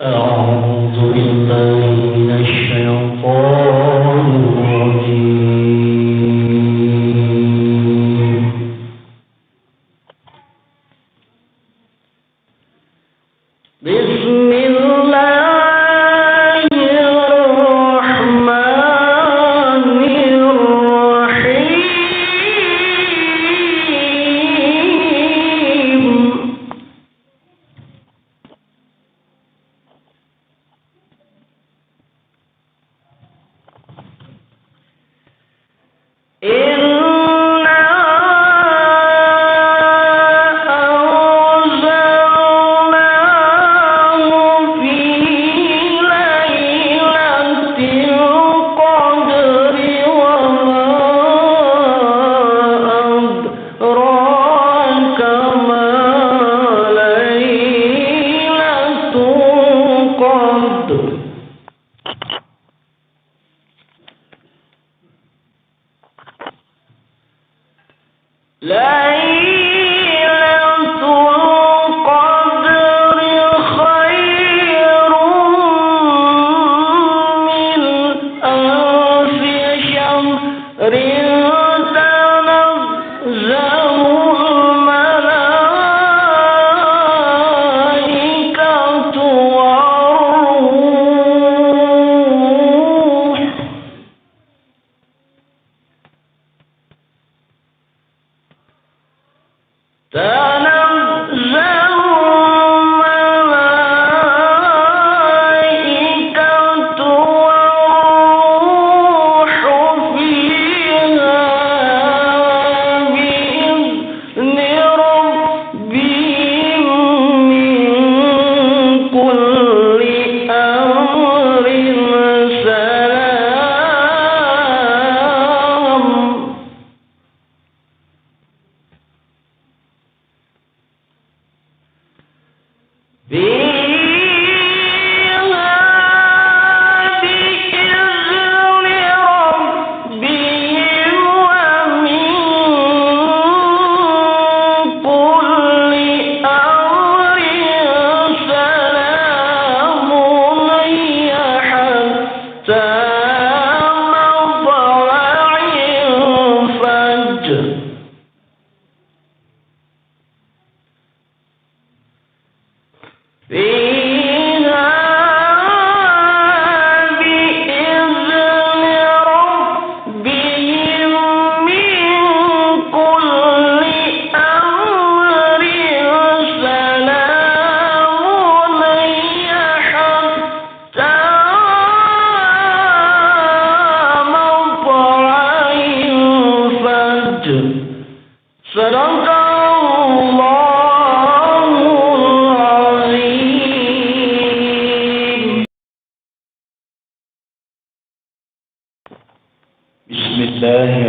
أعوذ بالله من الشيطان الرجيم. بسم الله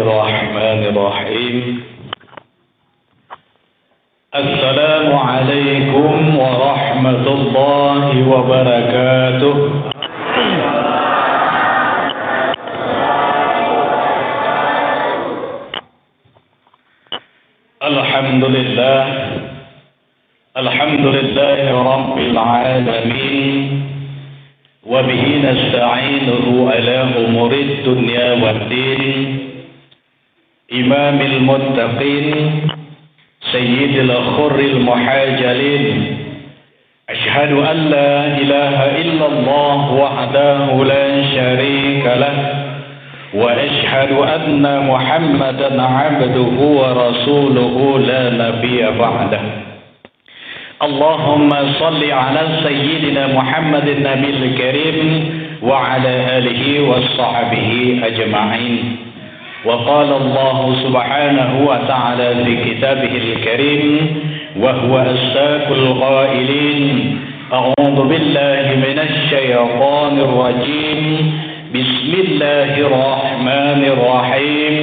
الرحمن الرحيم. Bismillahirrahmanirrahim. Assalamualaikum warahmatullahi wabarakatuh. Alhamdulillah, alhamdulillahi rabbil alamin. وبه نستعينه على أمور الدنيا والدين إمام المتقين سيد الخر المحاجلين أشهد أن لا إله إلا الله وحده لا شريك له وأشهد أن محمدا عبده ورسوله لا نبي بعده اللهم صل على سيدنا محمد النبي الكريم وعلى آله وصحبه أجمعين. وقال الله سبحانه وتعالى في كتابه الكريم وهو أصدق القائلين أعوذ بالله من الشيطان الرجيم بسم الله الرحمن الرحيم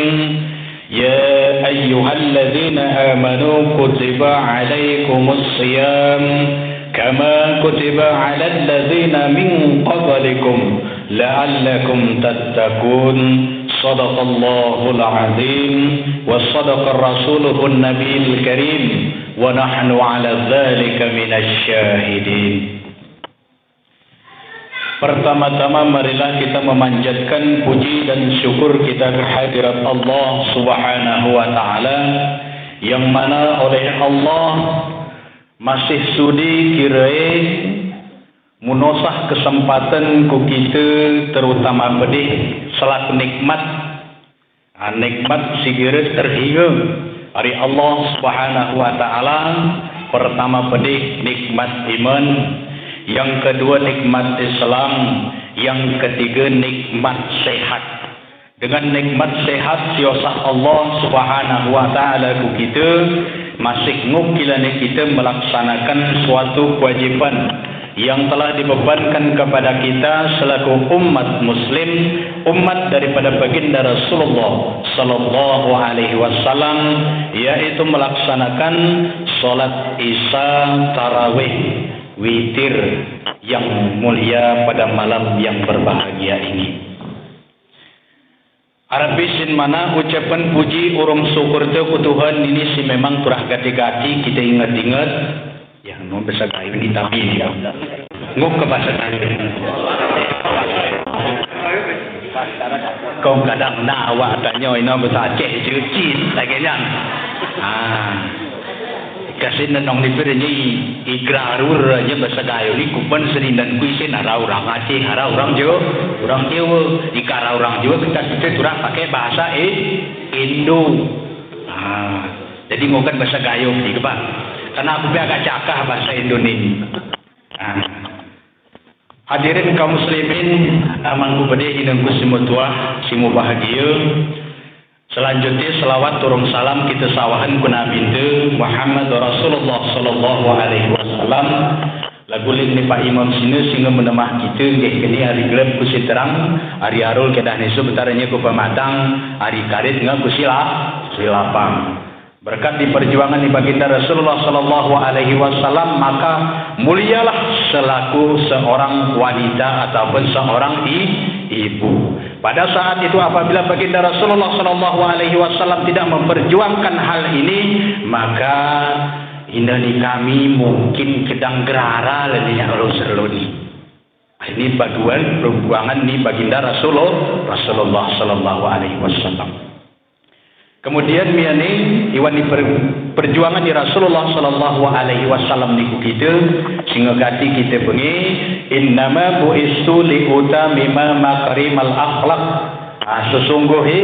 يا أيها الذين آمنوا كتب عليكم الصيام كما كتب على الذين من قبلكم لعلكم تتقون صدق الله العظيم وصدق رسوله النبي الكريم ونحن على ذلك من الشاهدين. Pertama-tama marilah kita memanjatkan puji dan syukur kita kehadirat Allah Subhanahu wa taala yang mana oleh Allah masih sudi kirai munosah kesempatan ku kita terutama pedih selaku nikmat sigere terhingga dari Allah Subhanahu wa taala. Pertama pedih nikmat iman, yang kedua nikmat Islam, yang ketiga nikmat sehat. Dengan nikmat sehat siosah Allah Subhanahu wa taala ku kita masih ngukilane kita melaksanakan suatu kewajiban yang telah dibebankan kepada kita selaku umat muslim, umat daripada baginda Rasulullah sallallahu alaihi wasallam, yaitu melaksanakan salat Isya tarawih witir yang mulia pada malam yang berbahagia ini. Arabisin mana ucapan puji urung syukur tu ku Tuhan ini si memang turah gati-gati kita ingat-ingat ya nu bisa kayu di tapi dia nguk ke bahasa Thailand kau kadang nawa tanya ina bahasa Aceh cicit lagenya kasih nanong ni pernya igrarur aja bahasa kayu ni kupan seni dan kuisen arah orang Aceh arah orang Jawa ikara orang Jawa kita turah pakai bahasa Indo jadi ngokan bahasa kayu ni ke karena aku agak cakap bahasa Indonesia. Hadirin kaum muslimin, amangku pedih hidungku simu tua, simu bahagia. Selanjutnya selawat turun salam kita sawahan ku Nabi Muhammad Rasulullah sallallahu alaihi wasallam. Laguling ni Pak Imam sini sehingga menemah kita nggih kini hari gelap ku terang, hari arul kedah nesu betaranya ku pematang, hari karit ngah ku silapang. Berkat di perjuangan di baginda Rasulullah sallallahu alaihi wasallam, maka mulialah selaku seorang wanita ataupun seorang ibu. Pada saat itu apabila baginda Rasulullah sallallahu alaihi wasallam tidak memperjuangkan hal ini, maka ini kami mungkin kedang gerara leninya ulun. Ini bagian perjuangan di baginda Rasulullah sallallahu alaihi wasallam. Kemudian miani iwan di perjuangan di Rasulullah sallallahu alaihi wasallam niku kita sehingga gati kita bengi innama buistu li utamima makarimal akhlak. Sesungguhnya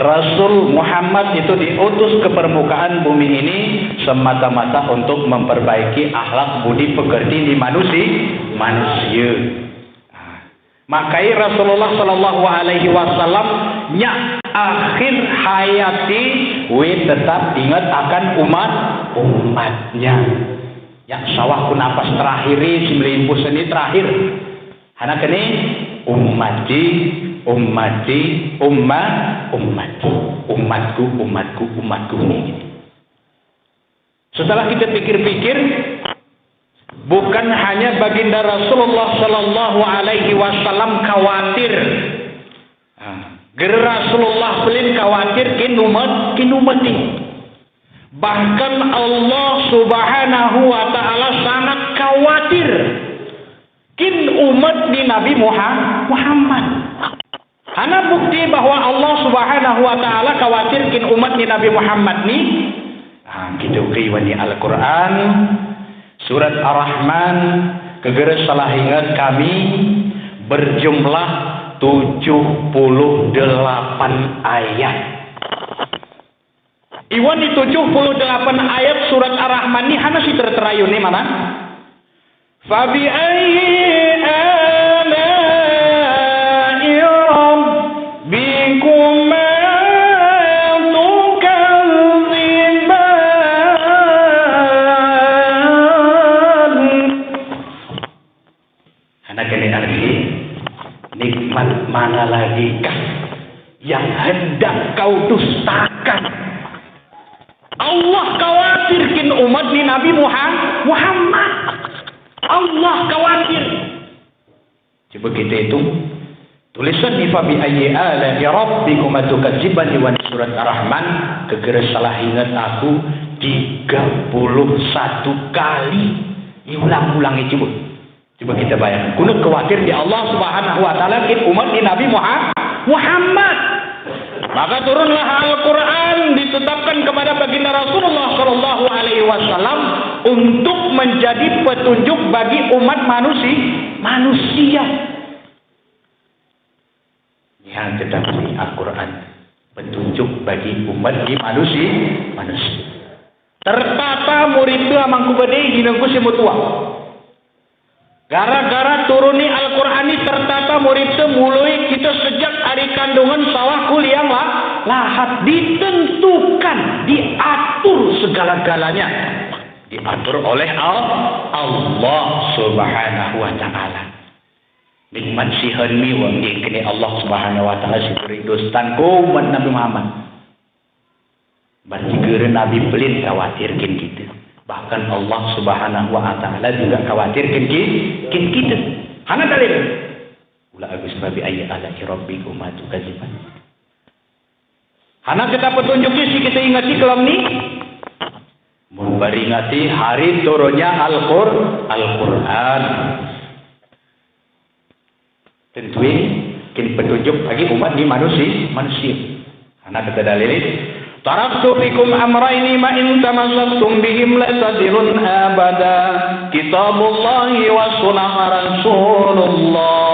Rasul Muhammad itu diutus ke permukaan bumi ini semata-mata untuk memperbaiki akhlak budi pekerti di manusia. Makai Rasulullah sallallahu alaihi wasallam nya akhir hayati tetap ingat akan umatnya. Yang sawah pun napas terakhir sembilan seni terakhir. Anak ini umatku ini. Setelah kita pikir-pikir, bukan hanya baginda Rasulullah sallallahu alaihi wasallam khawatir. Rasulullah pelin khawatir kin umat ini. Bahkan Allah Subhanahu wa taala sangat khawatir kin umat di Nabi Muhammad. Hana bukti bahwa Allah Subhanahu wa taala khawatir kin umat di Nabi Muhammad ni. Kita ukiwan di Al-Qur'an surat Ar-Rahman kegera salah ingat kami berjumlah 78 ayat. Iwan di 78 ayat surat Ar-Rahman ni hana si terterayu ni mana? Fabi ayyi ala'i rabbikuma tukadziban. Hana kene arti nikmat mana lagi yang hendak kau dustakan? Allah khawatirkin umat ni Nabi Muhammad. Allah khawatir. Coba kita hitung. Tulisan di Fabi ayyi ala'i rabbikum tukadziban di surat Ar-Rahman kegera salah ingat aku 31 kali. Ulang-ulangi coba. Coba kita bayangkan. Kuno khawatir di Allah Subhanahu wa taala kita umat di Nabi Muhammad. Maka turunlah Al-Qur'an ditetapkan kepada baginda Rasulullah sallallahu alaihi wasallam untuk menjadi petunjuk bagi umat manusia. Yang tetapi Al-Qur'an petunjuk bagi umat manusia. Tertata murid tu amang kubade dina ku semutua. Gara-gara turuni Al-Qur'an ini tertata murid tu mulai kita sejak hari kandungan sawah kuliah lahat ditentukan, diatur segala-galanya. Diatur oleh Allah Subhanahu wa taala. Nikmat sihan mi wa kini Allah Subhanahu wa taala siberi dostan ko umat Nabi Muhammad. Berarti geura Nabi pelin khawatirkeun kita. Bahkan Allah Subhanahu wa taala juga khawatirkeun kita. Hana dalil. Ula agus babi ayat ala rabbikum atukaziban. Hana kita petunjuknya si kita ingati kelam ni. Memperingati hari turunnya Al-Qur'an. Tentuin kin petunjuk bagi umat di manusia. Hana kita dalil. Taraktu fikum amrayni ma in tamassaktum bihim la tadilun abada kitabullahi wa sunnah Rasulullah.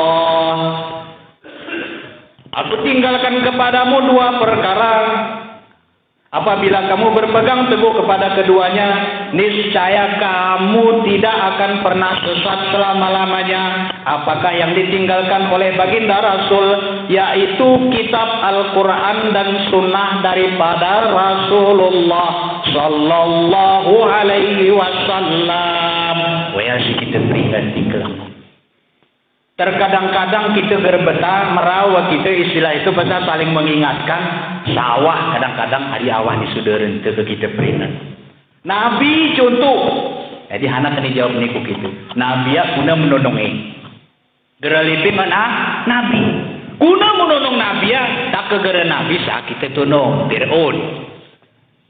Aku tinggalkan kepadamu dua perkara. Apabila kamu berpegang teguh kepada keduanya, niscaya kamu tidak akan pernah sesat selama-lamanya. Apakah yang ditinggalkan oleh baginda Rasul, yaitu kitab Al-Quran dan sunnah daripada Rasulullah sallallahu alaihi wasallam. Waya si kita peringati kelam. Terkadang-kadang kita berbetah merawa kita istilah itu pasal saling mengingatkan sawah kadang-kadang hari awal ni sudah rente ke kita peringat. Nabi contoh. Jadi anak kena jawab ni ku kita. Nabi ya guna menodongi. Geralipi mana? Nabi. Guna menodong Nabi ya tak ke gera Nabi sah kita tunong Fir'aun.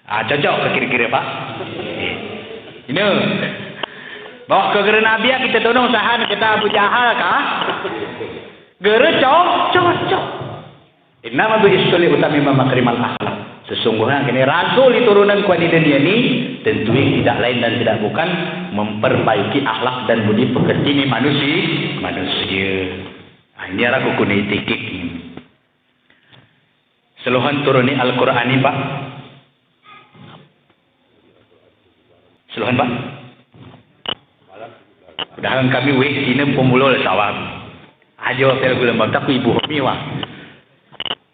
Cocok ke kira-kira Pak? Ini. Bawa ke gera Nabi ya kita tunong sahan kita Abu Jahal kah? Gera cocok. Innama bi'istuli utami makrimal akhlak. Sesungguhnya kini Rasul diturunan kuat di dunia ini tentunya tidak lain dan tidak bukan memperbaiki akhlak dan budi pekerti ini manusia. Ini arah kukuni tikik ini. Seluhan turuni Al-Quran ini Pak. Seluhan Pak. Padahal kami ini pemulul sawab. Ajo pel gula tak ibu homi wah.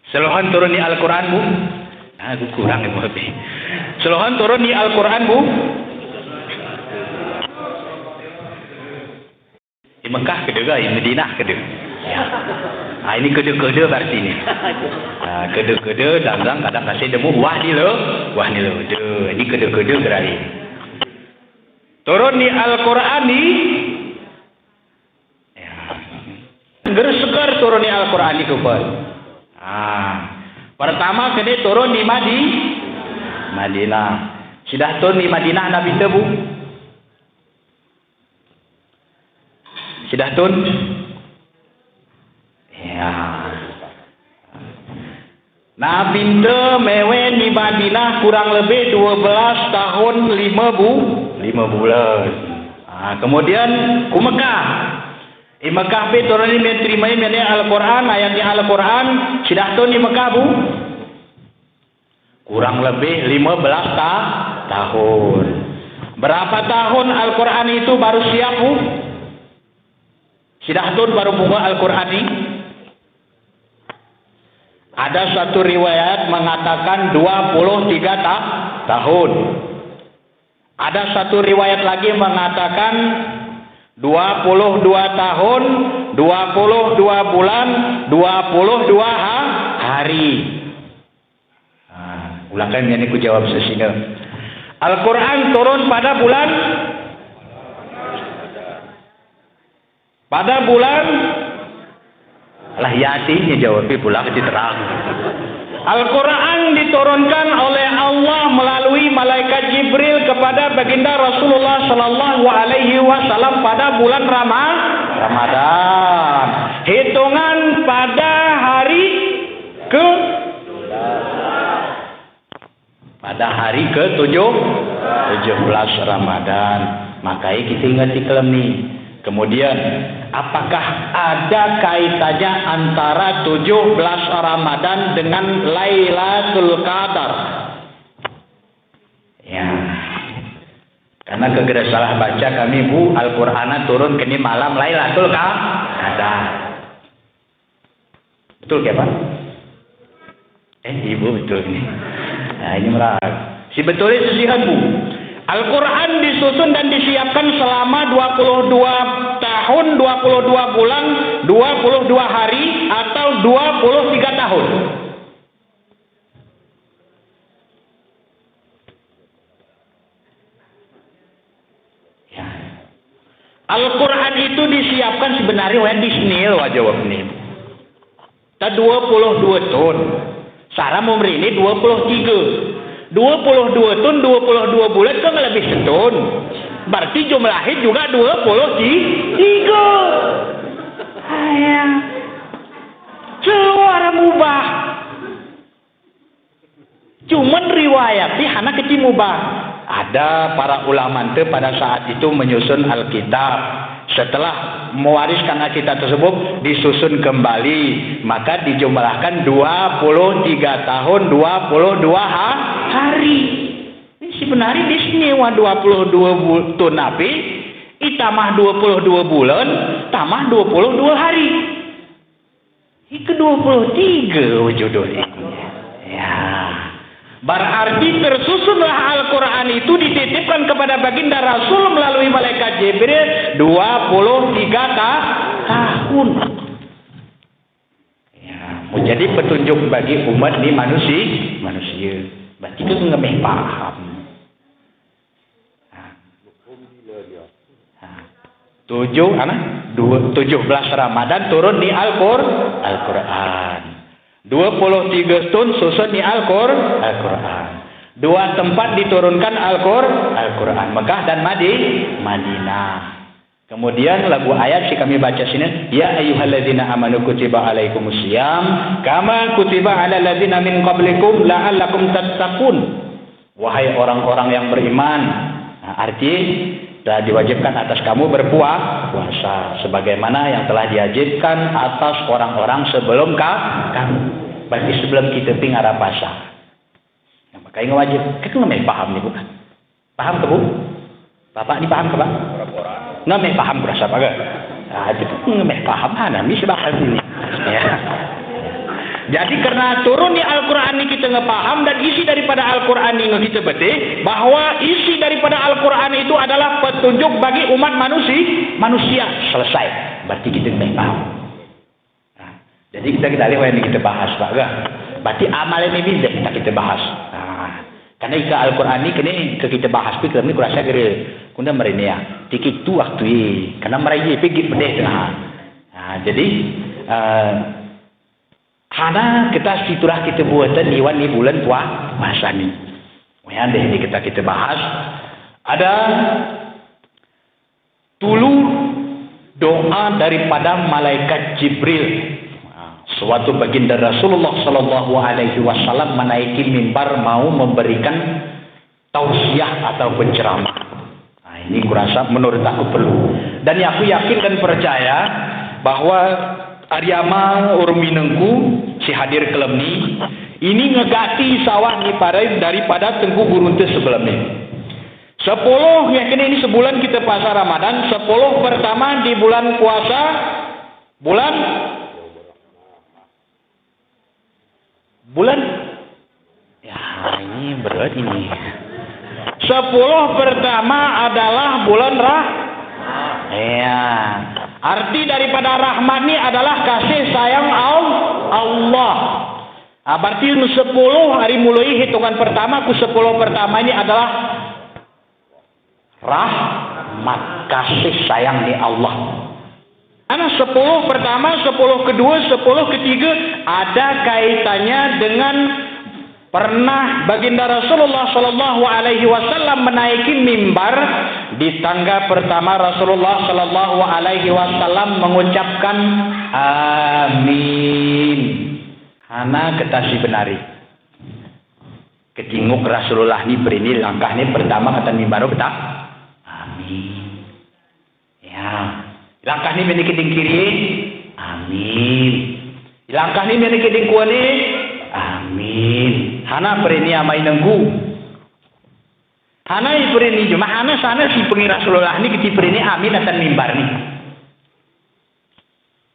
Seluhan turun di Al-Quran bu. Aku kurang ibu homi. Seluhan turun di Al-Quran bu. Di Mekah kedua, di Madinah kedua. Ya. Nah, ini kedua berarti ini. Nah, kedua dagang kadang kasih demu wah ni lo. Ini kedua gerai. Turun di Al-Quran ni. Gerus segar turun di Al-Quran di kupal. Pertama kena turun di Madinah. Sudah turun di Madinah Nabi tebu. Sudah turun. Ya. Nabi te mewe di Madinah kurang lebih 12 tahun 5 bulan. Kemudian ke Mekah. Di Mekah pe turun ini terima ini Al-Quran, ayatnya Al-Quran sudah turun di Mekah bu. Kurang lebih 15 tahun. Berapa tahun Al-Quran itu baru siap bu? Sudah turun baru buka Al-Quran ini. Ada satu riwayat mengatakan 23 tahun. Ada satu riwayat lagi mengatakan 22 tahun, 22 bulan, 22 hari. Ulangkan ini ku jawab sesina. Al-Quran turun pada bulan lah ya artinya jawabnya pulang diterang. Al-Quran diturunkan oleh Allah melalui malaikat Jibril kepada baginda Rasulullah Sallallahu Alaihi Wasallam pada bulan Ramadan. Hitungan pada hari ke-17 Ramadan. Makanya kita ingat ini. Kemudian, apakah ada kaitannya antara 17 Ramadan dengan Lailatul Qadar? Ya. Karena kegera salah baca kami Bu, Al-Qur'an turun kini malam Lailatul Qadar. Betul ke Pak? Ibu betul ini. Nah, ini merah. Si betulnya sesihan Bu. Al-Quran disusun dan disiapkan selama 22 tahun, 22 bulan, 22 hari, atau 23 tahun. Ya. Al-Quran itu disiapkan sebenarnya Disney loh jawab ini. Ta 22 tahun. Sarah memberi ini 23. 22 tahun 22 bulan kan lebih setahun. Berarti jumlahnya juga 23. Ayah. Seluar mubah. Cuman riwayatnya hana kecil mubah. Ada para ulama pada saat itu menyusun Alkitab. Setelah mewariskan Alkitab tersebut disusun kembali, maka dijumlahkan 23 tahun 22 hari. Ini sebenarnya di sini 22 tahun nabi, tambah 22 bulan, tambah 22 hari. Itu 23 jodohnya. Ya. Berarti tersusunlah Al-Quran itu dititipkan kepada baginda Rasul melalui malaikat Jibril 23 tahun. Ya, menjadi petunjuk bagi umat di manusia. Berarti itu ngemeh paham. 17 Ramadan turun di Al-Quran. 23 tahun susun di Al-Quran. 2 tempat diturunkan Al-Quran, Mekah dan Madinah. Kemudian lagu ayat si kami baca sini, ya ayyuhalladzina amanu kutiba alaikumusiyam kama kutiba alal ladzina min qablikum la'allakum tattaqun. Wahai orang-orang yang beriman. Nah, arti telah diwajibkan atas kamu berpuasa sebagaimana yang telah diwajibkan atas orang-orang sebelum kamu. Berarti sebelum kita tinggal puasa. Nah, makanya wajib. Kita nggak paham nih bukan? Paham ke Bu? Bapak ini paham ke Pak? Nggak paham berasa apa gak? Nah, itu nggak paham mana? Ini sebab ini. Ya. Jadi karena turun di Al-Quran ini kita nggak paham dan isi daripada Al-Quran ini kita betul bahwa isi daripada Al-Quran itu adalah petunjuk bagi umat manusia. Selesai. Berarti kita nggak paham. Nah, jadi kita lihat yang kita bahas Pak. Berarti amal ini bisa kita bahas. Nah, karena jika Al-Quran ini kita bahas pikir ini kurasa kira. Kunda mereka tikit tu waktu ini karena mereka pergi berdeh. Nah, jadi karena kita siturah kita buatan iwan di bulan puasa ni. Yang deh ini kita bahas ada tulu doa daripada malaikat Jibril. Suatu baginda Rasulullah Sallallahu Alaihi Wasallam menaiki mimbar mau memberikan tausiah atau penceramah. Nah, ini kurasa menurut aku perlu. Dan aku yakin dan percaya bahwa Aryama Urminengku si hadir kelem ini ngegati sawah ni daripada Tengku Gurunte sebelumnya. 10 yakin ini sebulan kita puasa Ramadan, 10 pertama di bulan puasa bulan ya ini berat ini. 10 pertama adalah bulan ya. Arti daripada rahmat ini adalah kasih sayang Allah. Berarti 10 hari mulai hitungan pertama ku 10 pertama ini adalah rahmat kasih sayang di Allah. Karena 10 pertama, 10 kedua, 10 ketiga ada kaitannya dengan pernah baginda Rasulullah Sallallahu Alaihi Wasallam menaiki mimbar. Di tangga pertama Rasulullah Sallallahu Alaihi Wasallam mengucapkan amin. Hana ketasi benari. Ketinguk Rasulullah ni berini langkah ni pertama kata mimbar betak. Amin. Ya. Langkah ni bini keding kiri. Amin. Langkah ni bini keding kuani. Amin. Hana berini amai nenggu. Hana berini cuma hana sana si pengira Rasulullah ni keti berini amin atas mimbar ni.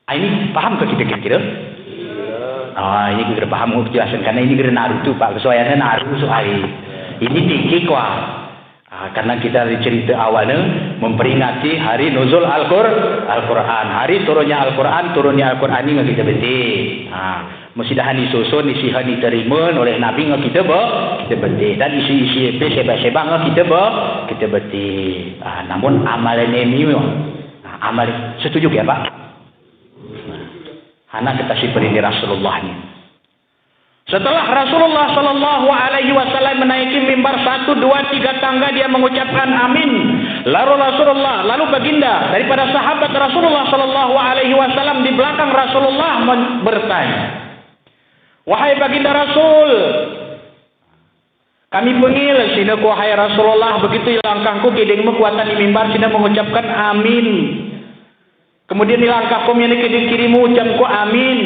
Ini paham ke kita kira? Ini kita paham kejelasan karena ini kira naruh tu Pak. Soalnya naruh soal ini tinggi kuah. Karena kita cerita awalnya memperingati hari nuzul Al-Quran. Hari turunnya Al-Quran ini kita betik. Mesti dah disusun, isi hani terima oleh Nabi kita betik. Dan isi-isi sebab-sebab kita betik. Namun amalan ini amal setuju ya Pak? Hana kita siperi Rasulullah ni. Setelah Rasulullah Sallallahu Alaihi Wasallam menaiki mimbar 1, 2, 3 tangga dia mengucapkan amin. Lalu baginda daripada sahabat Rasulullah Sallallahu Alaihi Wasallam di belakang Rasulullah bertanya, wahai baginda Rasul, kami pengil sini wahai Rasulullah begitu langkahku kiding kekuatan di mimbar sini mengucapkan amin. Kemudian di langkahku yang kiding kirimu ucapku amin.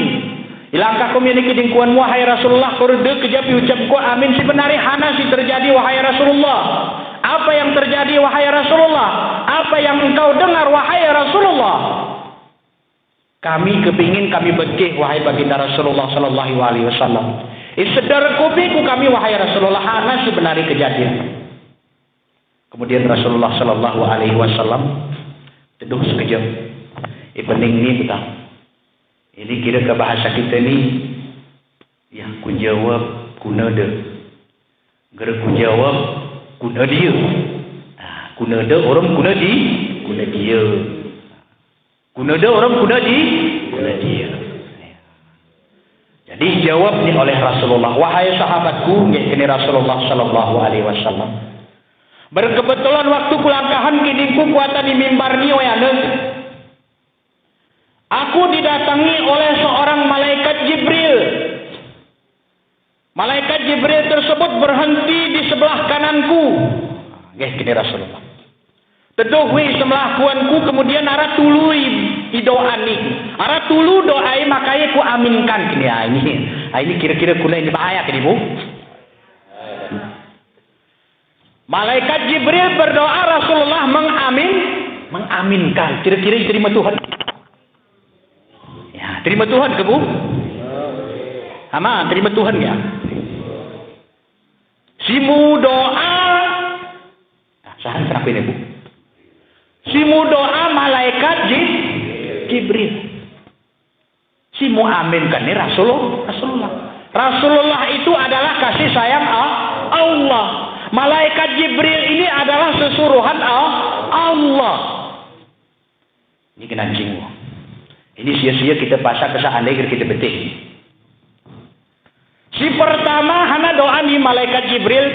Ilangkah kau memiliki dingkuan wahai Rasulullah kurde kejapi ucapku amin sebenarnya hana si terjadi wahai Rasulullah. Apa yang terjadi wahai Rasulullah? Apa yang engkau dengar wahai Rasulullah? Kami kepingin kami bekeh wahai baginda Rasulullah Sallallahu Alaihi Wasallam. Sedar kupiku kami wahai Rasulullah hana sebenarnya kejadian. Kemudian Rasulullah Sallallahu Alaihi Wasallam teduh sekejap. Pening ni betul. Ini kira ke bahasa kita ni yang ku jawab guna dia. Gara ku jawab guna dia. Guna dia orang guna dia. Guna dia orang guna dia. Jadi jawab ni oleh Rasulullah, wahai sahabatku, yakni Rasulullah Sallallahu Alaihi Wasallam. Berkebetulan waktu kulangkahan kidingku kuatan di mimbar ni wayana. Aku didatangi oleh seorang malaikat Jibril. Malaikat Jibril tersebut berhenti di sebelah kananku. Kini Rasulullah. Teduhui sebelah kuanku kemudian arah tului doa ni. Arah tulu doai makanya ku aminkan kini. Ini kira-kira kuna ini bahaya kini bu. Malaikat Jibril berdoa Rasulullah mengaminkan. Kira-kira diterima Tuhan. Terima Tuhan ke bu? Ama terima Tuhan ya. Simu doa. Sahan kenapa ini bu? Simu doa malaikat Jibril. Simu aminkan ini Rasulullah. Rasulullah itu adalah kasih sayang Allah. Malaikat Jibril ini adalah sesuruhan Allah. Ini kena jinggu. Ini sia-sia kita pasang keseandainya kita betik. Si pertama hana doa di malaikat Jibril.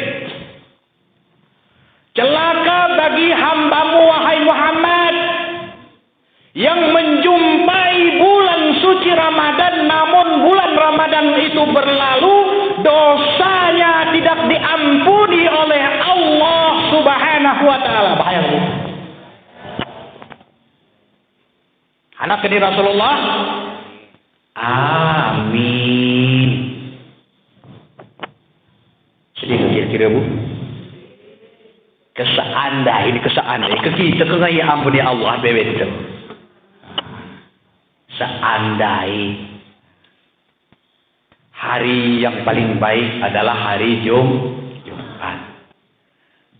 Celaka bagi hambamu wahai Muhammad yang menjumpai bulan suci Ramadan, namun bulan Ramadan itu berlalu, dosanya tidak diampuni oleh Allah Subhanahu wa taala. Bahaya bu. Anak kediri Rasulullah. Amin. Sedih kira-kira bu. Keseandai ke kita ke ngaya ampun ya Allah bebek itu. Seandai hari yang paling baik adalah hari Jumat.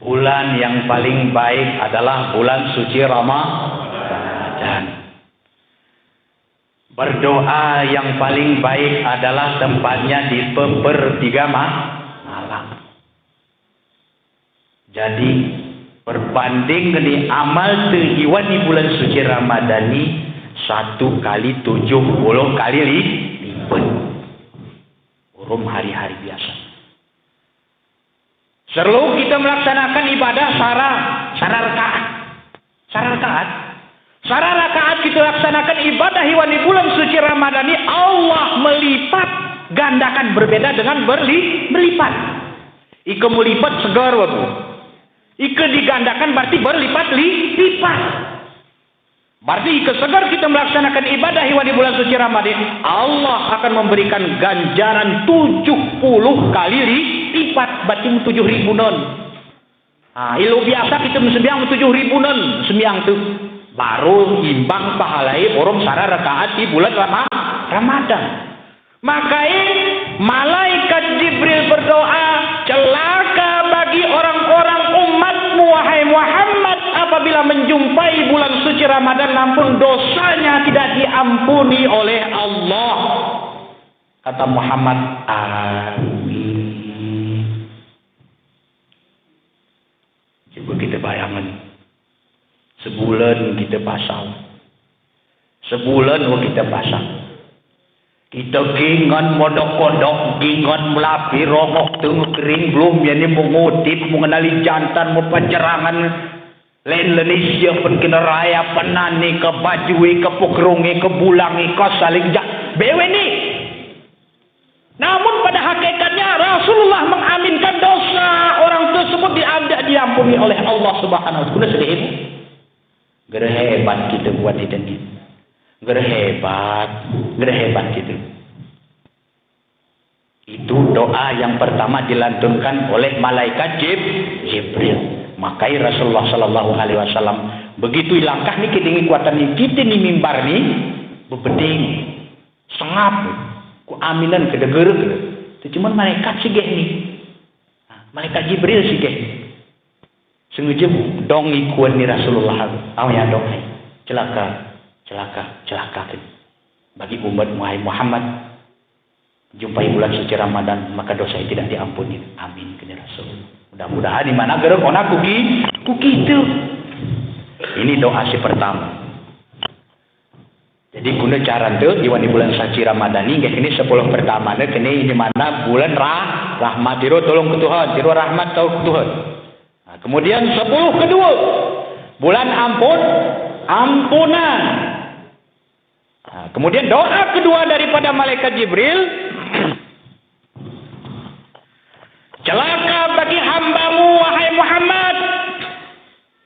Bulan yang paling baik adalah bulan suci Ramadan. Berdoa yang paling baik adalah tempatnya di sepertiga malam. Jadi berbanding dengan amal terhiwan di bulan suci Ramadan ini 1 kali 70 kali lipat. Urum hari-hari biasa. Selalu kita melaksanakan ibadah sara rakaat. Sara rakaat kita laksanakan ibadah hewan di bulan suci Ramadan ini, Allah melipat gandakan, berbeda dengan berlipat. Ika melipat segar waktu. Ika digandakan berarti berlipat-lipat. Berarti ika segar kita melaksanakan ibadah hewan di bulan suci Ramadan, Allah akan memberikan ganjaran 70 kali lipat, berarti 7.000 non. Ilu biasa kita sembiang 7.000 non sembiang tu. Baru imbang pahalai orang sara rakaat di bulan Ramadan. Makanya malaikat Jibril berdoa, celaka bagi orang-orang umatmu wahai Muhammad apabila menjumpai bulan suci Ramadan namun dosanya tidak diampuni oleh Allah. Kata Muhammad, amin. Coba kita bayangkan. Sebulan kita pasang. Sebulan kita pasang. Kita gingan modok-kodok, gingan melapi, rongok, tengok kering, belum yang ini mengutip, mengenali jantan, pencerangan, Indonesia pun kena raya, penani, ke bajui, ke pukrungi, ke bulangi, ke saling bewe ni. Namun pada hakikatnya Rasulullah mengaminkan dosa orang tersebut diampuni oleh Allah Subhanahu wa taala. Sedih. Gara hebat kita buat itu ni. Gara hebat kita. Itu doa yang pertama dilantunkan oleh malaikat Jibril. Makanya Rasulullah sallallahu alaihi wasallam begitu langkah ni kedingi kuatan ni kita ni mimbar ni bebeding sengap ku aminan kedegere itu cuma malaikat sigeh ni. Malaikat Jibril sigeh. Sengaja dong ikuan ni Rasulullah. Ya dong celaka kan. Bagi umat Muhammad jumpai bulan suci Ramadan maka dosa itu tidak diampuni. Amin kini Rasul. Mudah-mudahan di mana gerak ona kuki itu. Ini doa si pertama. Jadi guna cara tu di bulan suci Ramadan ini ini 10 pertama kini di mana bulan rahmat tiro tolong ke Tuhan, tiro rahmat tau ke Tuhan. Kemudian 10 kedua bulan ampunan. Kemudian doa kedua daripada malaikat Jibril, celaka bagi hambamu wahai Muhammad,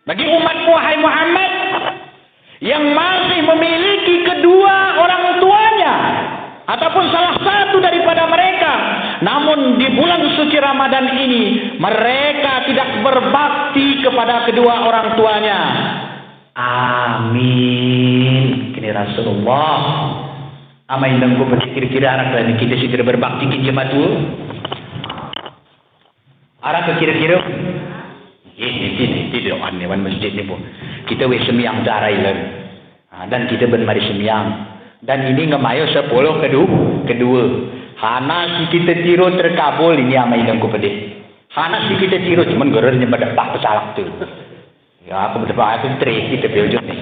bagi umatmu wahai Muhammad yang masih memiliki kedua orang tuanya ataupun salah satu daripada mereka, namun di bulan suci Ramadan ini mereka tidak berbakti kepada kedua orang tuanya. Amin. Kini Rasulullah amai nangku berkira-kira arah lain kita segera berbakti ke jemaat tu. Arah ke kira-kira ini tidak aneh masjid ni pun. Kita wis sembiang darailan. Dan kita bermari sembiang. Dan ini ngemayo 10 kedua. Hana si kita tiru terkabul ini amai nangku pedih. Hana si kita tiru cuman gerernya berdepah pesalak tu. Ya aku berdepah aku trik kita berujud ni.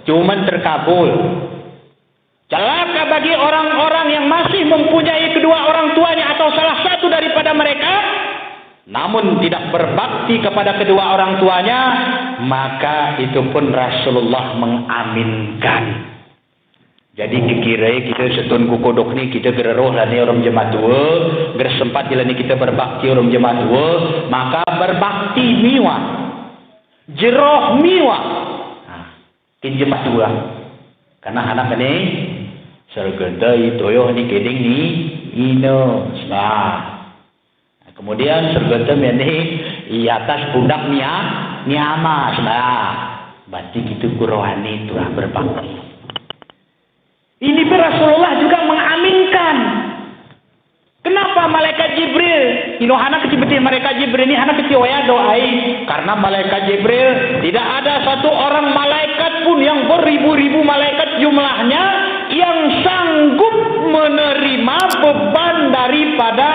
Cuman terkabul. Celaka bagi orang-orang yang masih mempunyai kedua orang tuanya atau salah satu daripada mereka, namun tidak berbakti kepada kedua orang tuanya, maka itu pun Rasulullah mengaminkan. Jadi kira kita setun kukodok ni kita gereroh lah ni orang jemaat tua, gersempat bila ni kita berbakti orang jemaat tua, maka berbakti miwa, jeroh miwa. Jemaat tua. Karena anak ni sergedai toyoh ni keding ni ino. Kemudian sergedai ni di atas pundak niama. Berarti kita kurohani turah berbakti. Ini Rasulullah juga mengaminkan. Kenapa malaikat Jibril? Ino anak kecil malaikat Jibril ini anak kecil ya doai. Karena malaikat Jibril tidak ada satu orang malaikat pun yang beribu-ribu malaikat jumlahnya yang sanggup menerima beban daripada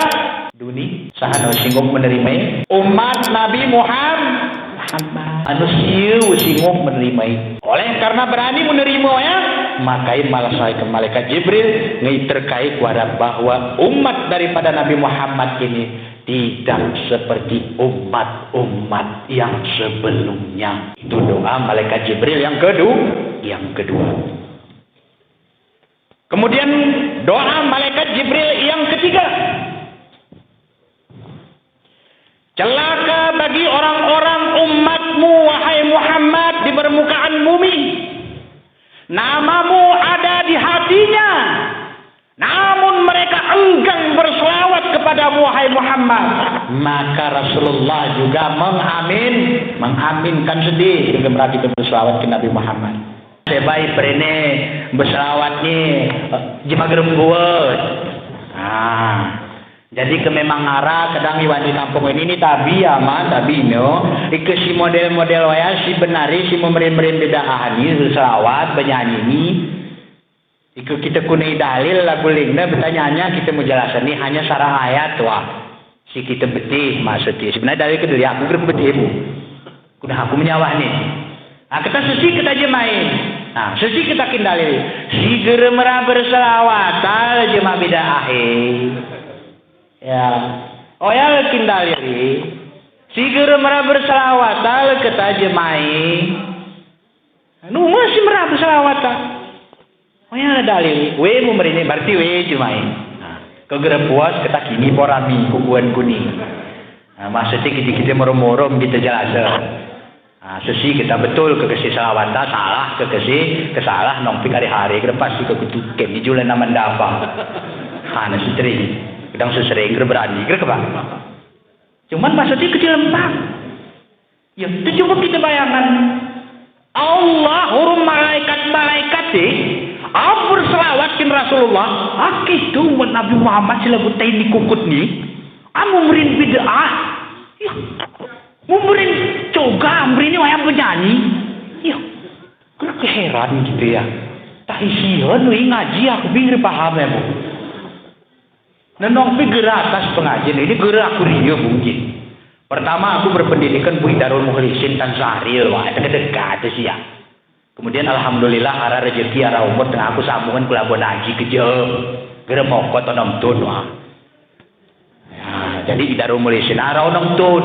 dunia. Sahana singgup menerima umat Nabi Muhammad. Manusia singgup menerima. Oleh karena berani menerima ya, maka malah saya ke malaikat Jibril ngai terkait kuarab bahwa umat daripada Nabi Muhammad ini tidak seperti umat-umat yang sebelumnya. Itu doa malaikat Jibril yang kedua. Kemudian doa malaikat Jibril yang ketiga. Celaka bagi orang-orang umatmu wahai Muhammad di permukaan bumi. Namamu ada di hatinya. Namun mereka enggan berselawat kepadamu wahai Muhammad. Maka Rasulullah juga mengaminkan sedih dengan berarti berselawat ke Nabi Muhammad. Sebaik perene berselawat ni jemaah buat. Jadi ke memang arah kadang iwan di kampung ini tabi aman tabi no. Ike si model-model waya si benari si memerin-merin bedahan ni selawat penyanyi ni. Ike kita kunai dalil lagu lingna bertanyaannya kita mau jelasan ni hanya sarah ayat wah. Si kita betih maksudnya sebenarnya dalil kedua aku gerep betih bu. Kudah aku menyawah ni. Kita sesi kita je main. Sesi kita kindalil. Si geremera berselawat tal jemaah beda akhir. Ya, oyal kindaliri. Si geremera berselawat tal kita je main. Masih merah berselawat tal. Oyal dalil. We memerini berarti we je main. Kegera puas kita kini porami kubuan kuning. Maksudnya kita morom-morom kita jelasan. Sesi kita betul kekasih salawata salah kekasih kesalah nompik hari-hari ke depan si kekutukem di jualan nama dapang. Nasi teri kadang sesering berani kira apa? Cuman maksudnya kecil lempang. Ya itu coba kita bayangkan. Allah huruf malaikat sih. Apa berselawatkin Rasulullah? Itu umat Nabi Muhammad sila butai di kukut ni. Amu merin bid'ah. Ya. Memberi coga, memberi ini wayang penyanyi. Ya, kena keheran gitu ya. Tak isian, ngaji aku bingung paham ya bu. Nenong gerak atas pengajian ini gerak aku ria mungkin. Pertama aku berpendidikan Bui Darul Mukhlisin Tan Sahril, wah itu dekat sih ya. Kemudian alhamdulillah arah rezeki arah umur tengah aku sambungan kelabuan haji kejauh. Gerak mokot onong tun wah. Ya, jadi di Darul Mukhlisin arah onong tun.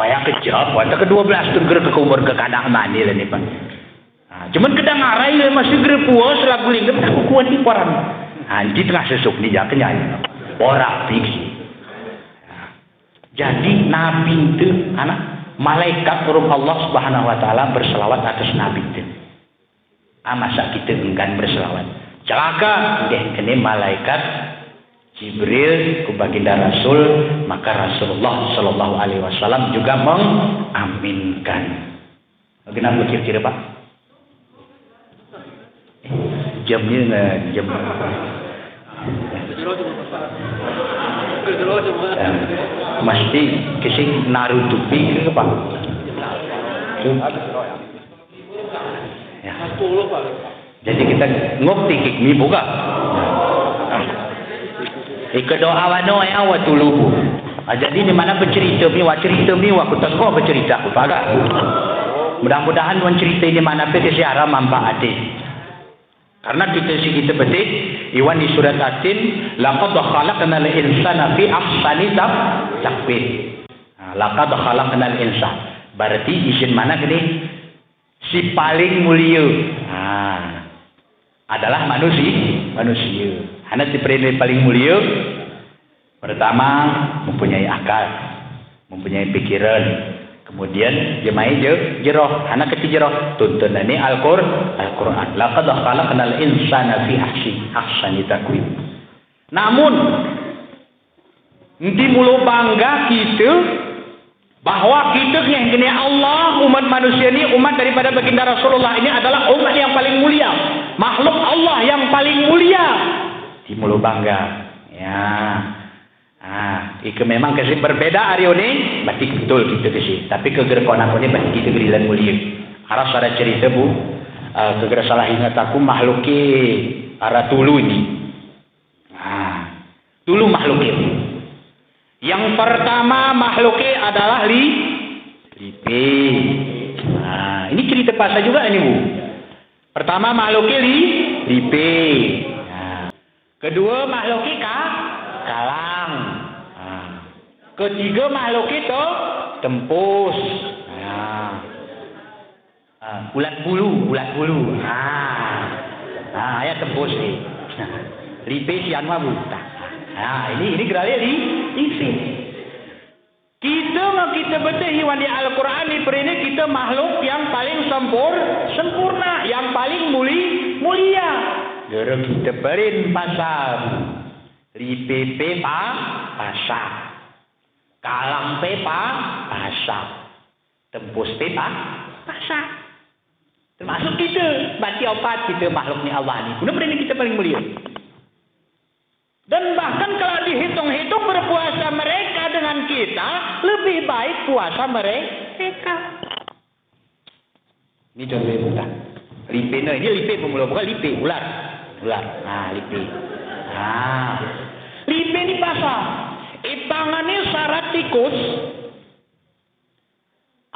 Yang kejap, waktu ke-12 tu gerak ke umur ke kadang mani lah ni pak. Cuman kadang arai masih gerak puas lagu lingkup aku kuat di orang. Anji tengah sesuk ni jangan nyanyi. Orang fix. Jadi Nabi itu anak malaikat huruf Allah Subhanahu Wa Taala berselawat atas Nabi itu. Masa kita enggan berselawat? Celaka deh kene malaikat Jibril ke baginda Rasul, maka Rasulullah Shallallahu Alaihi Wasallam juga mengaminkan. Kenapa kira-kira pak? Jamnya jam. Mesti kesing naruh tupi ke pak? Ya. Jadi kita ngok tikik ni buka. Doa wano yang awak tulubu. Jadi di mana bercerita ni, aku tak kau bercerita aku pagar. Mudah-mudahan cerita ini mana pe kesiara manfaati. Karena kita betik iwan di surat Atin, laqad khalaqnal insana fi ahsani taqwim. Laqad khalaqnal insana. Berarti isin mana gini? Si paling mulia. Adalah manusia. Anak si paling mulia pertama mempunyai akal, mempunyai pikiran, kemudian jemai jeroh, anak kecil jeroh tuntunan ini Al-Quran. Laqad khalaqnal insana fi ahsani taqwim. Namun nanti mulu bangga kita bahwa kita yang gini Allah umat manusia ini umat daripada baginda Rasulullah ini adalah umat yang paling mulia, makhluk Allah yang paling mulia. Mulu bangga ya. Itu memang kasih berbeda hari ini berarti betul kita kasih, tapi kegerakon aku ini berarti kita gerilan mulia. Arah ada cerita bu, kegerak salah ingat aku makhluknya arah tulu ini. Tulu makhluknya yang pertama makhluknya adalah lipi. Nah, ini cerita pasal juga ini Bu. Pertama makhluknya lipe. Nah. Kedua makhluknya kalang. Nah. Ketiga makhluknya itu tempus. Nah. Ulat bulu. Nah, ayat tembus ni. Lipe sian mah buta. Nah, ini geralnya lipe. Kita baca hewan di Al-Quran ini kita makhluk yang paling sempurna, yang paling mulia. Gara kita berin pasal. Lipe pasal. Kalang pasal. Tembus pasal. Termasuk kita, berarti opat kita makhluk ni Allah ni. Kenapa ini kita paling mulia? Dan bahkan kalau dihitung-hitung berpuasa mereka dengan kita, lebih baik puasa mereka. Ini contoh yang mudah. Lipe, ini lipe pemula, bukan lipe, ular. Nah, lipe. Nah, lipe ini pasal. Ipangannya syarat tikus.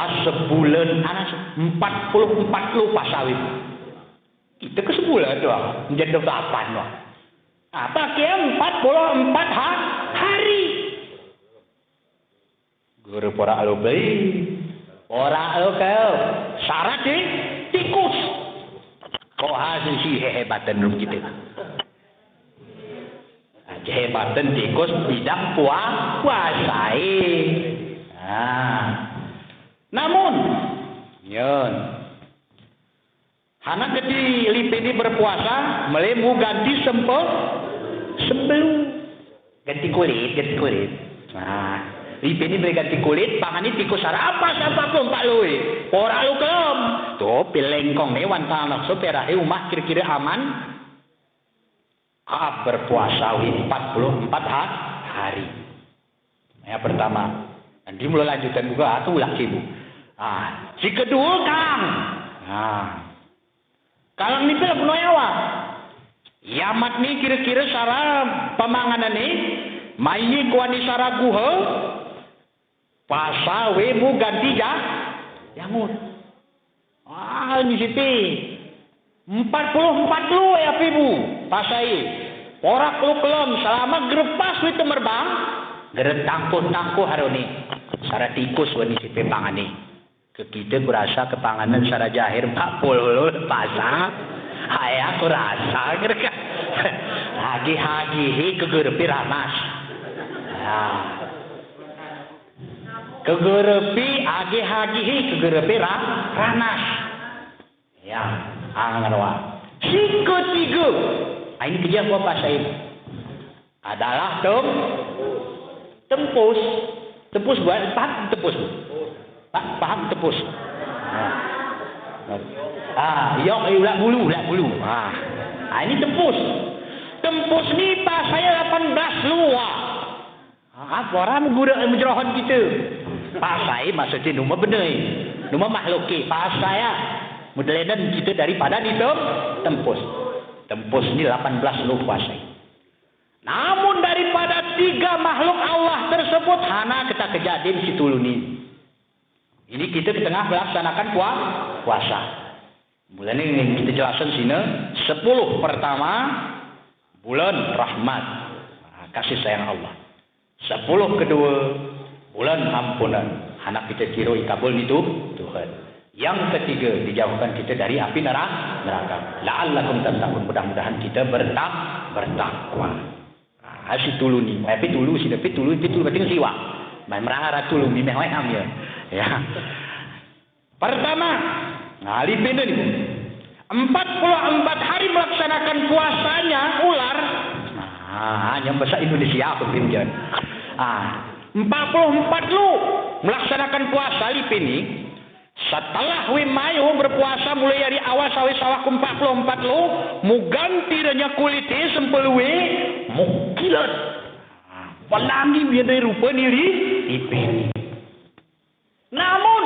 Sebulan anak 44 lu pasawin. Kita ke sebulan doang, menjadi 28 doang. Apa kira 44 hari? Guru pora alu beli, pora alu kau syarat tikus. Kau hasil si hebatan dulu kita. Hebatan tikus bidang puasai. Namun, anak kecil lipe ini berpuasa, melemu ganti sebelum ganti kulit. Nah, lipe ini berganti kulit, pangan ini tikus apa sampai 44 lu. Ora lu kelom. Tuh pilengkong nih wantan nak supaya rumah kira-kira aman. Berpuasa 44 hari. Yang pertama. Nanti mulai lanjutan juga atau ulang ibu. Si kedua Kang. Kalau ini tidak penuh nyawa. Yamat ni kira-kira cara pemanganan ni. Maini kuani cara guha. Pasal webu ganti jamut. Ini siti. 44 lu ya ibu. Pasai. Porak lu kelom selama gerepas itu merbang. Geret tangkuh haruni. Sara tikus wani si pepangan ni. Kita berasa kepanganan sara jahir 40 pasang. Ayah aku rasa mereka. Hagi-hagi kegerepi ranas. Kegerepi hagi-hagi kegerepi ranas. Ya, angarwa. Si ketiga. Ini kerja apa saya? Adalah tempus buat paham tempus. Paham tempus. Ulat bulu. Ini tempus. Tempus ni pas saya 18 luar. Apa orang guna menjerohan kita. Pas saya maksudnya nama benar. Nama makhluk ke. Pas saya modelenan kita daripada di tempus. Tempus ni 18 lu puasa. Namun daripada 3 makhluk Allah tersebut hana kita kejadian si tuluni. Ini kita di tengah melaksanakan puasa. Bulan ini kita jelaskan sini 10 pertama bulan rahmat, kasih sayang Allah. 10 kedua bulan ampunan, anak kita kira ikabul itu Tuhan. Yang ketiga dijauhkan kita dari api neraka. La'allakum tattaqun, mudah-mudahan kita bertakwa. Asyik tulu ni, tapi tulu si tapi tulu berarti siwa. Mai merangara tulu mi meh amnya. Ya. Pertama, ngali beda ni. 44 hari melaksanakan puasanya ular. Yang bahasa Indonesia apa pinjam. 44 lu melaksanakan puasa lip ini. Setelah wimayu berpuasa mulai dari awal sampai sawah 44 lu, mu ganti danya kulitnya sempelwe, mu kilat. Pelangi biar dari rupa diri lipini. Namun,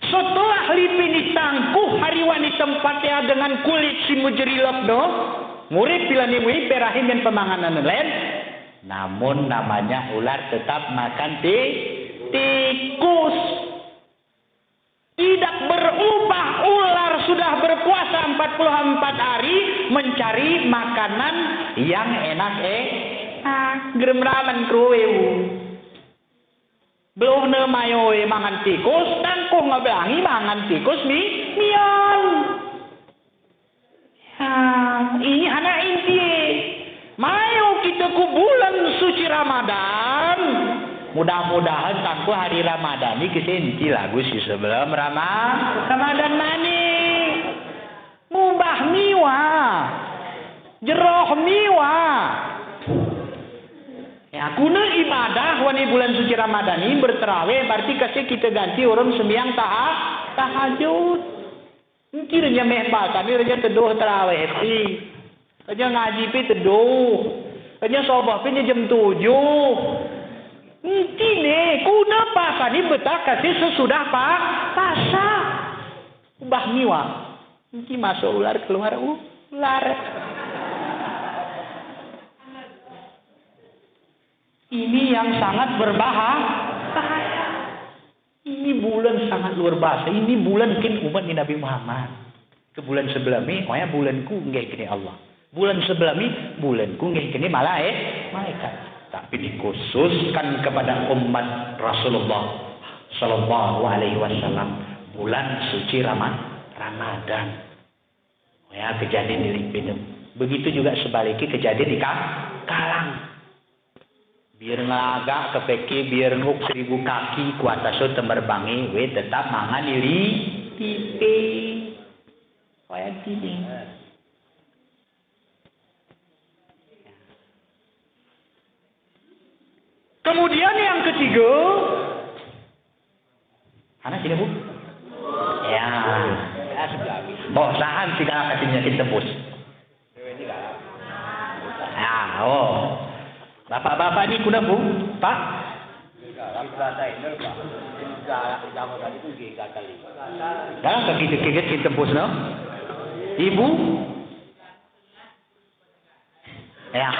setelah lipini tangkuh hariwani tempatnya dengan kulit si mujerilok do, murid pilani mui perahim dan pemanganan lain. Namun namanya ular tetap makan tikus. Tidak makanan yang enak gerem ramen kruwewu. Beluh ne mayo mangan tikus, tangkung ngabelangi mangan tikus mion. Ini anak inti. Mayo kita ku bulan suci Ramadan. Mudah-mudahan tangku hari Ramadan ini kesenti lagu si sebelum Ramadan mani. Ngubah miwa. Jeroh miwa. Ya, kuna ibadah wani bulan suci Ramadan ini berterawih berarti kasih kita ganti orang sembiang tahajud. Kiranya mehbal kami raja teduh terawih pi. Raja ngaji pi teduh. Raja sobah pi jam 7. Ini kuna pasal ini betah kasih sesudah pasal. Ubah miwa. Ini masuk ular keluar ular. Ini yang sangat berbahaya. Ini bulan sangat luar biasa. Ini bulan kin umat Nabi Muhammad. Ke bulan sebelumnya, bulanku nggak kini Allah. Bulan sebelumnya, bulanku nggak kini malaikat. Tapi dikhususkan kepada umat Rasulullah Sallallahu Alaihi Wasallam bulan suci Ramadan. Kejadian di Limpinum. Begitu juga sebaliknya kejadian di Kalang. Biar ngelagak kepeki, biar nguk 1000 kaki kuasa so temerbangi, tetap mangan diri tipe. Kayak gini. Kemudian yang ketiga, anak sini bu? Ya. Sahan sih kalau kasihnya kita tembus. Ya, Bapak-bapak ini kuna bu, Pak? Dalam kaki kita tembus no? Ibu? Ya.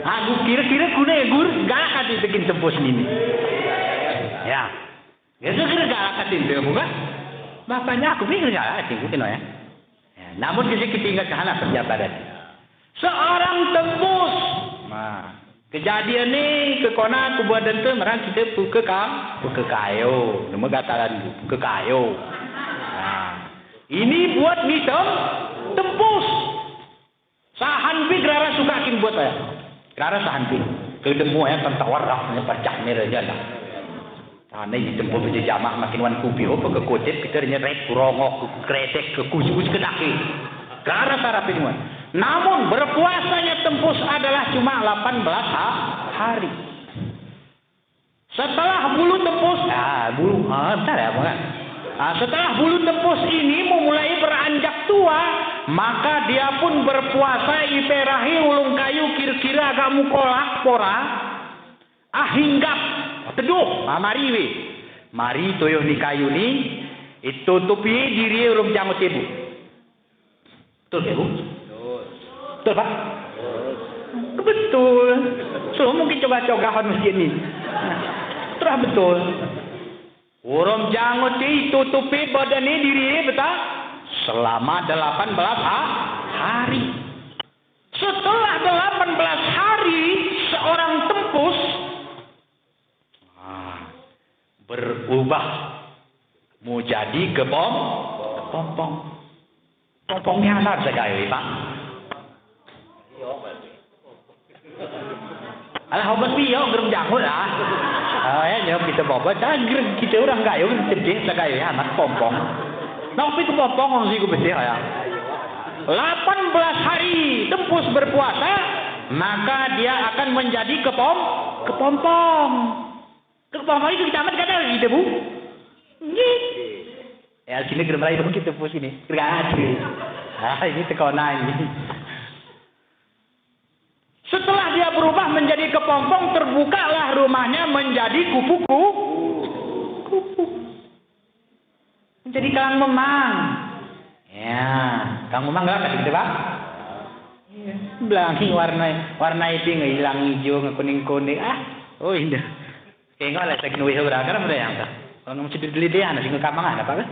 Aku kira-kira kuna gur galak hati bikin tembus ini. Ya. Kira-kira galak hati itu bukan? Bapaknya aku pikir galak hati mungkin ya. Namun kita ingat kahana penjabaran. Seorang tembus. Kejadian ni ke kona ku buat dente merang kita ke kayo. Nama gataran ke kayo. Ini buat mitem tembus. Sahan pi gerara suka kin buat saya. Gerara sahan pi. Kedemu tentawar dah percak ni raja dah. Ana ini tembus je jamak makin wan kupi ke kotip kita nyerek kurongok kretek ke kus kedaki. Gerara sarap ini wan. Namun berpuasanya tembus adalah cuma 18 hari. Setelah bulu tembus, setelah bulu tembus ini memulai beranjak tua, maka dia pun berpuasa iperahi ulung kayu kira-kira agak mukolah pora, hinggap teduh, mari toyo ni kayu ni, itu tupi diri ulung jangut ibu. Betul ibu? Betul Pak? Betul. So mungkin coba-cobahan masjid ini. Terus betul. Urung jangut tutupi badan ini diri betul? Selama 18 hari. Setelah 18 hari seorang tembus berubah mau jadi kepompong. Pompongnya asal sekali Pak. Alah obat piyo gerem jangut lah. Nyom kita bawa kita orang gayo sedih sekali anak pompong. Tapi itu pompong sih gue bersih ya. 18 hari tembus berpuasa, maka dia akan menjadi kepompong. Kepompong itu kita amat kata gitu bu. Ya sini gerem lagi kita tembus ini. Gergaji. Ini tekona ini. Setelah dia berubah menjadi kepompong, terbukalah rumahnya menjadi kupu. Menjadi kalang memang. Ya, kalang memang enggak kasih gitu, Pak? Iya. Belangi warna itu hilang hijau, kuning-kuning. Oh indah. Kayak enggak lah saya kena wihau karena mudah yang tak. Kalau mesti dili dia sehingga kamangan apa kan?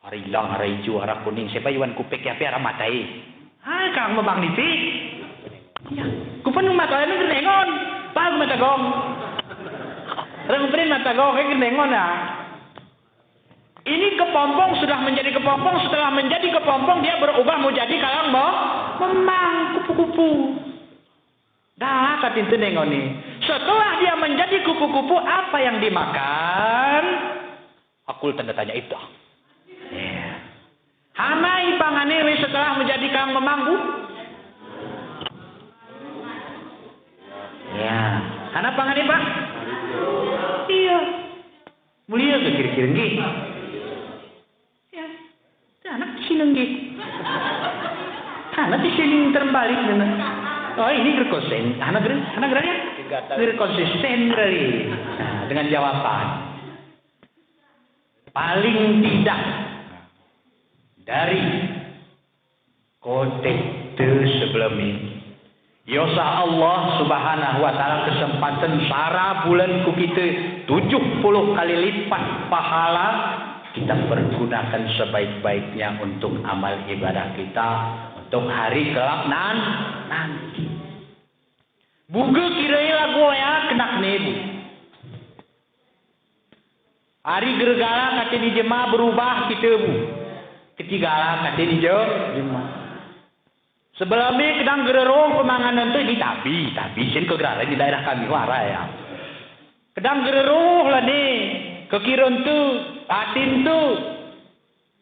Hari hilang, hari hijau, hari kuning. Siapa Iwan kupek ya, arah matai. Kang memang niti. Ya, kupun mata ini genengon. Pag mata gong. Rengprin mata gong kayak genengon ya. Ini kepompong sudah menjadi kepompong, setelah menjadi kepompong dia berubah mau jadi kalang memang kupu-kupu. Dah katin tenengon nih. Setelah dia menjadi kupu-kupu, apa yang dimakan? Aku tanda tanya itu. Yeah. Hanai panganiri setelah menjadi kalang memanggu. Ya, Hana pangani Pak? Iya. Mulia ke kira-kira nggih. Ya. Anak sineng nggih. Anak di sini terbalik benar. Oh ini berkonsen, anak ya, berkonsisten dari dengan jawaban. Paling tidak dari kode sebelum ini. Yosa Allah subhanahu wa ta'ala kesempatan sara bulan ku kita 70 kali lipat pahala kita pergunakan sebaik-baiknya untuk amal ibadah kita untuk hari kelak nanti. Buga kirain lagu ya kenak nebu. Hari gergala kata di jemaah berubah kita bu. Ketigala kata di jemaah. Sebelumnya kedang gererong pemanganan itu di tapi sen kegerala di daerah kami wara ya. Kedang gererong lah nih kekiron tu atin tu.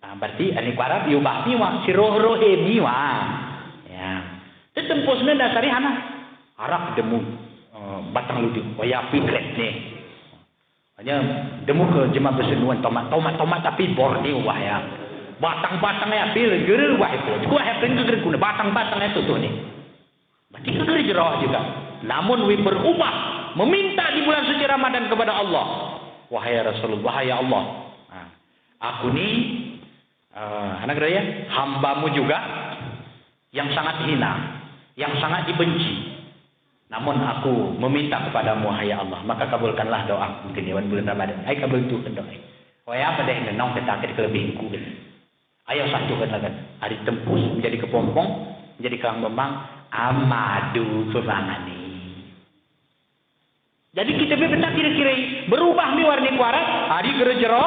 Nah berarti ani kuarap yubah miwa si roh miwa. Ya. Itu tempusnya dasari hana. Harap demu batang ludi, waya pikret nih. Hanya demu ke jemaah bersenuan tomat tapi Borneo wah ya. Batang-batangnya pil gerir wah itu. Gua hepin gerir guna batang-batangnya itu tuh nih. Berarti gerir jeroh juga. Namun we berubah meminta di bulan suci Ramadan kepada Allah. Wahai Rasulullah, wahai Allah. Nah, aku nih anak raya hambamu juga yang sangat hina, yang sangat dibenci. Namun aku meminta kepadamu hai Allah, maka kabulkanlah doa mungkin dewan bulan Ramadan. Ai kabul tu doa. Waya apa deh nenong ketakit kelebihku. Ayo satukan lagi. Hari tempus menjadi kepompong, menjadi kalang memang amadu pemangani. Jadi kita bebentak kira-kira berubah mi warni kuarat, hari gerejero.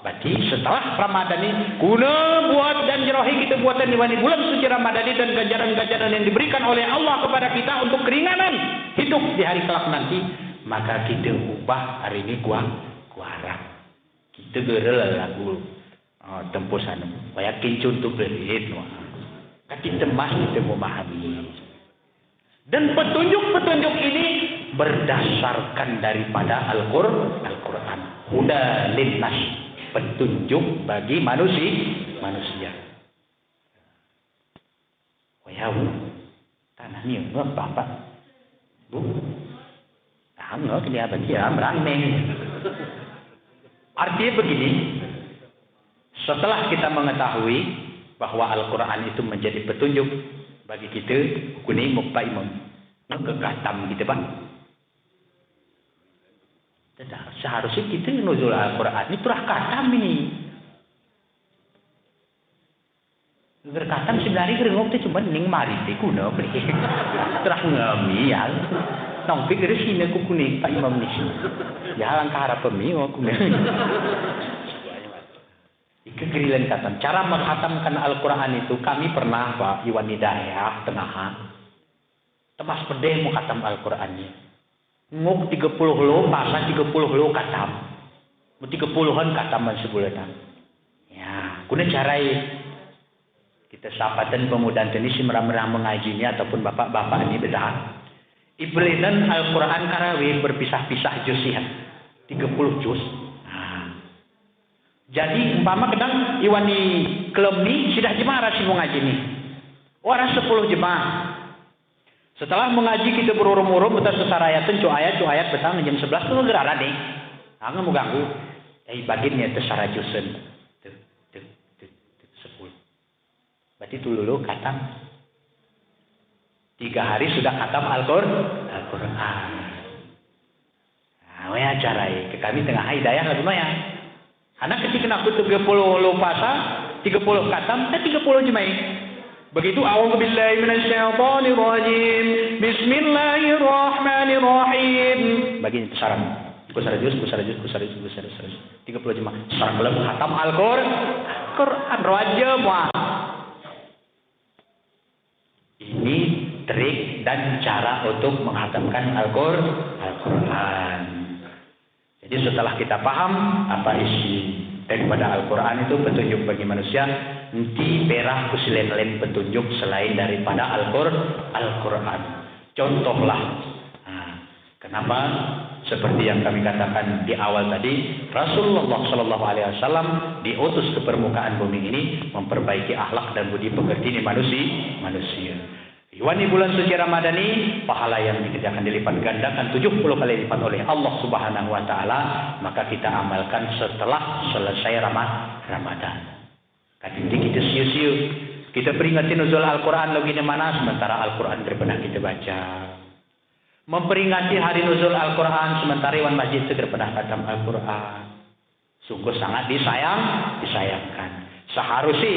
Berarti setelah Ramadan ini guna buat dan jerohi kita buatan di bulan suci Ramadan ini dan ganjaran-ganjaran yang diberikan oleh Allah kepada kita untuk keringanan hidup di hari kelak nanti, maka kita ubah hari ini kuarat. Kita gerel lagu tempusan. Yakin contoh berit. Kita masih kita memahami. Dan petunjuk-petunjuk ini berdasarkan daripada Al-Quran. Huda linnas. Petunjuk bagi manusia. Ya bu, tanah ni apa pak? Bu, tanah kena bagi merangmeng. Artinya begini, setelah kita mengetahui bahwa Al-Quran itu menjadi petunjuk bagi kita, kuning muka imam, kekatam gitu pak. Seharusnya kita nuzul Al-Quran ini turah katam ini. Gerkatam sebenarnya gerengok itu cuma ning mari teh kuno beli. Turah ngami ya. Nong pikir sini ku kuning Pak Imam ni. Ya langkah harap pemi kuning. Kegerilan katam. Cara menghatamkan Al-Quran itu kami pernah Pak Iwan Hidayah Tengahan. Temas pedeh mau khatam Al-Qurannya. Nguk 30 lo, pasang 30 lo katam. 30-an kataman sebulanan. Ya, kuna carai kita sapatan pemuda ini si merah-merah mengajinya ataupun bapak-bapak ini bedah. Ibelinan Al-Quran karawi berpisah-pisah jusihan. 30 juz. Nah. Jadi umpama kadang iwani kelem ni sudah jemaah rasi mengaji ni. Orang 10 jemaah. Setelah mengaji kita berurum-urum betul sesarayatan cu ayat betang jam 11 tu gerara deh. Angin mau ganggu. Baginnya tesara jusen. Tuh 10. Berarti tu dulu katam. 3 hari sudah katam Al-Quran. Nah, ya carai. Kami tengah hidayah lagu maya. Anak ketika aku 30 lo puasa, 30 katam, 30 jemaah. Begitu a'udzubillahi minasyaitonir rajim. Bismillahirrahmanirrahim. Begini sarang. Kusarajus. 30 jemaah. Sarang belum khatam Al-Qur'an rajam wah. Ini trik dan cara untuk menghatamkan Al-Qur'an. Jadi setelah kita paham apa isi daripada Al-Quran itu petunjuk bagi manusia, nanti perah kusilen-len petunjuk selain daripada Al-Quran. Contohlah, kenapa seperti yang kami katakan di awal tadi, Rasulullah Shallallahu Alaihi Wasallam diutus ke permukaan bumi ini memperbaiki akhlak dan budi pekerti manusia. Di bulan suci Ramadan ini pahala yang akan dilipat gandakan 70 kali lipat oleh Allah Subhanahu wa taala, maka kita amalkan setelah selesai Ramadan. Kadang kita siu-siu, kita peringati nuzul Al-Qur'an lagi di mana sementara Al-Qur'an pernah kita baca. Memperingati hari nuzul Al-Qur'an sementara Iwan Masjid segera pernah khatam Al-Qur'an. Sungguh sangat disayangkan. Seharusnya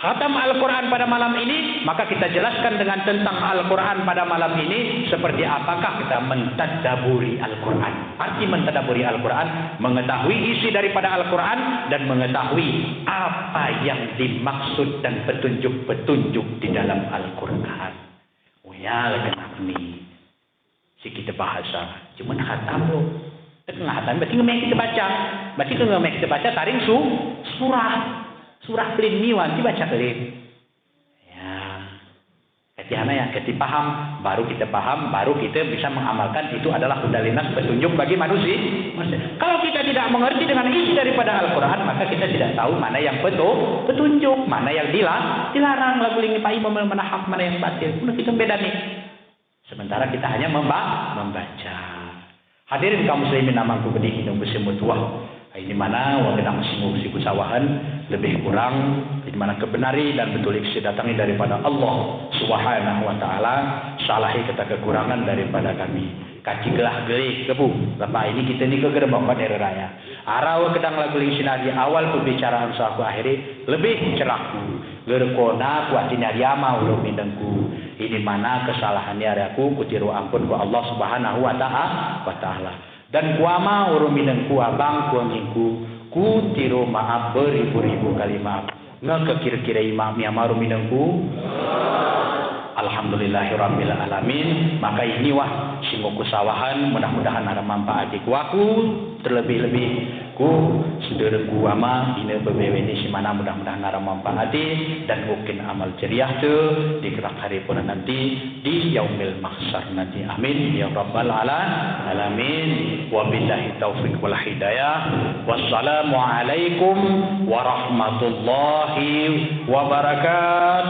khatam Al-Quran pada malam ini, maka kita jelaskan dengan tentang Al-Quran pada malam ini, seperti apakah kita mentadaburi Al-Quran. Arti mentadaburi Al-Quran, mengetahui isi daripada Al-Quran, dan mengetahui apa yang dimaksud dan petunjuk-petunjuk di dalam Al-Quran. Oh ya, kenapa nih? Si kita bahasa, cuma khatam loh. Khatam, berarti ngemek kita baca. Berarti ngemek kita baca, taring surah pelin miwan dibaca pelin. Ya. Ketika yang kita paham, baru kita bisa mengamalkan. Itu adalah hudalinas petunjuk bagi manusia. Kalau kita tidak mengerti dengan isi daripada Al-Quran, maka kita tidak tahu mana yang petunjuk, mana yang dilarang. Lagu ini Pak Imam menahap mana yang batil. Kita beda nih. Sementara kita hanya membaca. Hadirin kaum muslimin amangku bedih hidung bersemutuah. Di mana waktu si kusawahan lebih kurang, di mana kebenari dan betul iksi datangi daripada Allah Subhanahu wa taala, salahi kata kekurangan daripada kami. Kaci gelah gelik kebu. Lepas ini kita ni ke gerbang pada raya. Arau kedang lagu lingsina di awal pembicaraan sahaku akhiri lebih cerahku. Gerkona kuatin yama ulun mindengku. Ini mana kesalahannya aku kutiru ampun ku Allah Subhanahu wa taala. Dan kuama uruminan kuabang kuanginku ku tiru maaf beribu-ribu kali maaf. Ngekekira-kira imam yang maruminanku. Alhamdulillahirabbil alamin. Maka ini wah singoku sawahan, mudah-mudahan ada manfaat di kuaku, terlebih-lebih ku sederengku ama ina bebeweni si mana mudah-mudahan ada manfaati dan mungkin amal ceria tu di gerak hari pun nanti di yaumil mahsyar nanti. Amin ya rabbal alamin. Wabillahi taufiq wal hidayah. Wassalamu alaikum warahmatullahi wabarakatuh.